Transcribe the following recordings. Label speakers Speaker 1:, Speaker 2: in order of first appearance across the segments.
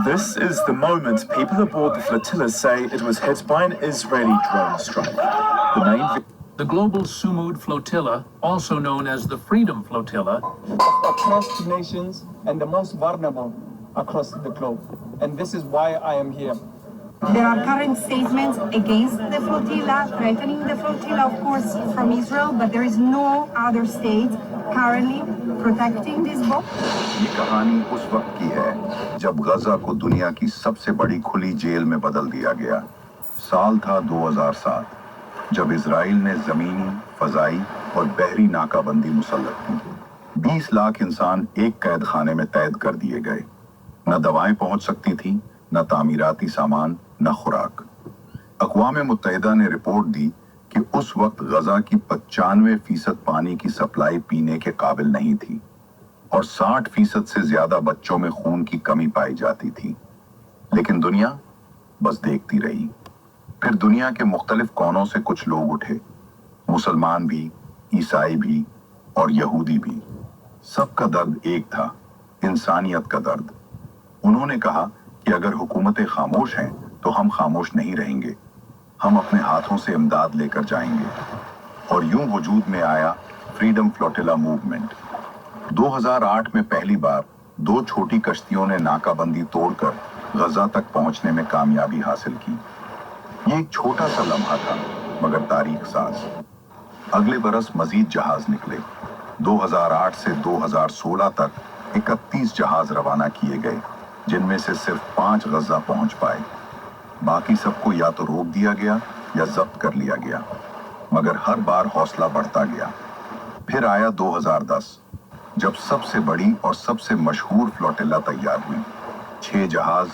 Speaker 1: This is the moment people aboard the flotilla say it was hit by an Israeli drone strike.
Speaker 2: The global Sumud Flotilla, also known as the Freedom Flotilla,
Speaker 3: oppressed nations and the most vulnerable across the globe. And this is why I am here.
Speaker 4: There are current statements against the flotilla, threatening the flotilla, of course, from Israel, but there is no other state currently protecting this boat.
Speaker 5: یہ کہانی اس وقت کی ہے جب غزہ کو دنیا کی سب سے بڑی کھلی جیل میں بدل دیا گیا۔ سال تھا 2007 جب اسرائیل نے زمینی، فضائی اور بحری ناکہ بندی مسلط کی۔ 20 لاکھ انسان ایک قید خانے میں قید کر دیے گئے۔ نہ دوائیں پہنچ سکتی تھیں، نہ تعمیراتی سامان، نہ خوراک۔ اقوام متحدہ نے رپورٹ دی کہ اس وقت غزہ کی 95% پانی کی سپلائی پینے کے قابل نہیں تھی اور 60% سے زیادہ بچوں میں خون کی کمی پائی جاتی تھی۔ لیکن دنیا بس دیکھتی رہی۔ پھر دنیا کے مختلف کونوں سے کچھ لوگ اٹھے، مسلمان بھی، عیسائی بھی اور یہودی بھی۔ سب کا درد ایک تھا، انسانیت کا درد۔ انہوں نے کہا کہ اگر حکومتیں خاموش ہیں تو ہم خاموش نہیں رہیں گے، ہم اپنے ہاتھوں سے امداد لے کر جائیں گے۔ اور یوں وجود میں آیا فریڈم فلوٹیلا موومنٹ۔ 2008 میں پہلی بار 2 چھوٹی کشتیوں نے ناکہ بندی توڑ کر غزہ تک پہنچنے میں کامیابی حاصل کی۔ یہ ایک چھوٹا سا لمحہ تھا مگر تاریخ ساز۔ اگلے برس مزید جہاز نکلے۔ 2008 سے 2016 تک 31 جہاز روانہ کیے گئے، جن میں سے صرف 5 غزہ پہنچ پائے۔ باقی سب کو یا تو روک دیا گیا یا ضبط کر لیا گیا، مگر ہر بار حوصلہ بڑھتا گیا۔ پھر آیا 2010 جب سب سے بڑی اور سب سے مشہور فلوٹیلا تیار ہوئی۔ 6 جہاز،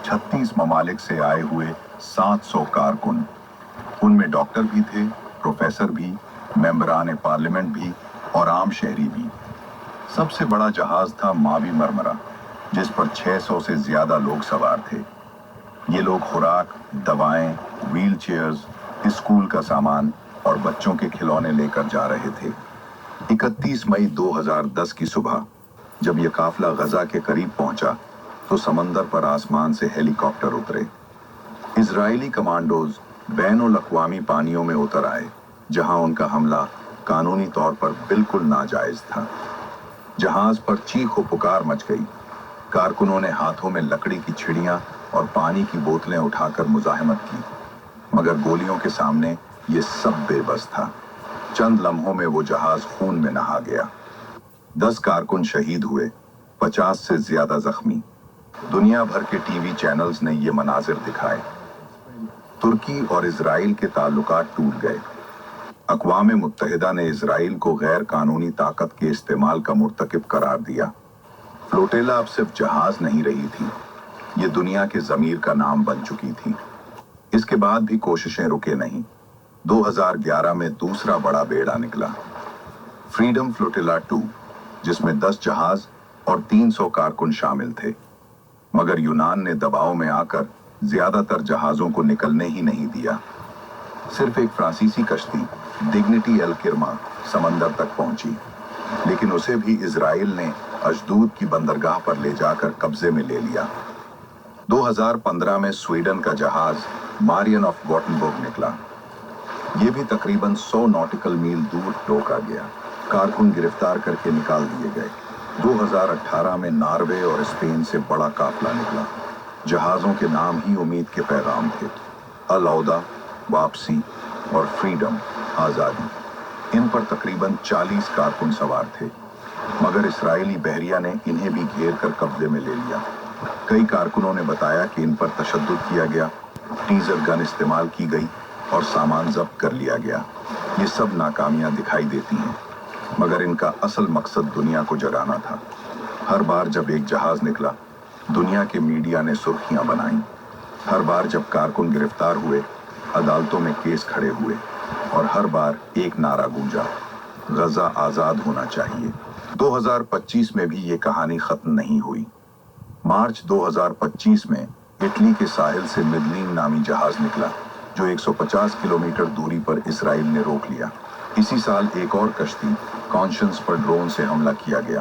Speaker 5: 36 ممالک سے آئے ہوئے 700 کارکن۔ ان میں ڈاکٹر بھی تھے، پروفیسر بھی، ممبران پارلیمنٹ بھی اور عام شہری بھی۔ سب سے بڑا جہاز تھا ماوی مرمرا، جس پر 600 سے زیادہ لوگ سوار تھے۔ یہ لوگ خوراک، دوائیں، ویل چیئرز، اسکول کا سامان اور بچوں کے کھلونے لے کر جا رہے تھے۔ 31 مئی 2010 کی صبح جب یہ قافلہ غزہ کے قریب پہنچا تو سمندر پر آسمان سے ہیلی کاپٹر اترے۔ اسرائیلی کمانڈوز بین الاقوامی پانیوں میں اتر آئے، جہاں ان کا حملہ قانونی طور پر بالکل ناجائز تھا۔ جہاز پر چیخ و پکار مچ گئی۔ کارکنوں نے ہاتھوں میں لکڑی کی چھڑیاں اور پانی کی بوتلیں اٹھا کر مزاحمت کی، مگر گولیوں کے سامنے یہ سب بے بس تھا۔ چند لمحوں میں وہ جہاز خون میں نہا گیا۔ 10 کارکن شہید ہوئے، 50 سے زیادہ زخمی۔ دنیا بھر کے ٹی وی چینلز نے یہ مناظر دکھائے۔ ترکی اور اسرائیل کے تعلقات ٹوٹ گئے۔ اقوام متحدہ نے اسرائیل کو غیر قانونی طاقت کے استعمال کا مرتکب قرار دیا۔ فلوٹیلا اب صرف جہاز نہیں رہی تھی، یہ دنیا کے ضمیر کا نام بن چکی تھی۔ اس کے بعد بھی کوششیں رکے نہیں۔ 2011 میں دوسرا بڑا بیڑا نکلا، فریڈم فلوٹیلا 2، جس میں 10 جہاز اور 300 کارکن شامل تھے۔ مگر یونان نے دباؤ میں آ کر زیادہ تر جہازوں کو نکلنے ہی نہیں دیا۔ صرف ایک فرانسیسی کشتی ڈگنیٹی ایل کرما سمندر تک پہنچی، لیکن اسے بھی اسرائیل نے اشدود کی بندرگاہ پر لے جا کر قبضے میں لے لیا۔ 2015 میں سویڈن کا جہاز مارین آف گوٹنبرگ نکلا۔ یہ بھی تقریباً 100 ناٹیکل میل دور روکا گیا۔ کارکن گرفتار کر کے نکال دیے گئے۔ 2018 میں ناروے اور اسپین سے بڑا قافلہ نکلا۔ جہازوں کے نام ہی امید کے پیغام تھے، العودہ، واپسی اور فریڈم، آزادی۔ ان پر تقریباً 40 کارکن سوار تھے، مگر اسرائیلی بحریہ نے انہیں بھی گھیر کر قبضے میں لے لیا۔ کئی کارکنوں نے بتایا کہ ان پر تشدد کیا گیا، ٹیزر گن استعمال کی گئی اور سامان ضبط کر لیا گیا۔ یہ سب ناکامیاں دکھائی دیتی ہیں، مگر ان کا اصل مقصد دنیا کو جگانا تھا۔ ہر بار جب ایک جہاز نکلا، دنیا کے میڈیا نے سرخیاں بنائیں۔ ہر بار جب کارکن گرفتار ہوئے، عدالتوں میں کیس کھڑے ہوئے، اور ہر بار ایک نعرہ گونجا، غزہ آزاد ہونا چاہیے۔ 2025 میں بھی یہ کہانی ختم نہیں ہوئی۔ مارچ 2025 میں اٹلی کے ساحل سے مدلین نامی جہاز نکلا، جو 150 کلومیٹر دوری پر اسرائیل نے روک لیا۔ اسی سال ایک اور کشتی کانشنس پر ڈرون سے حملہ کیا گیا۔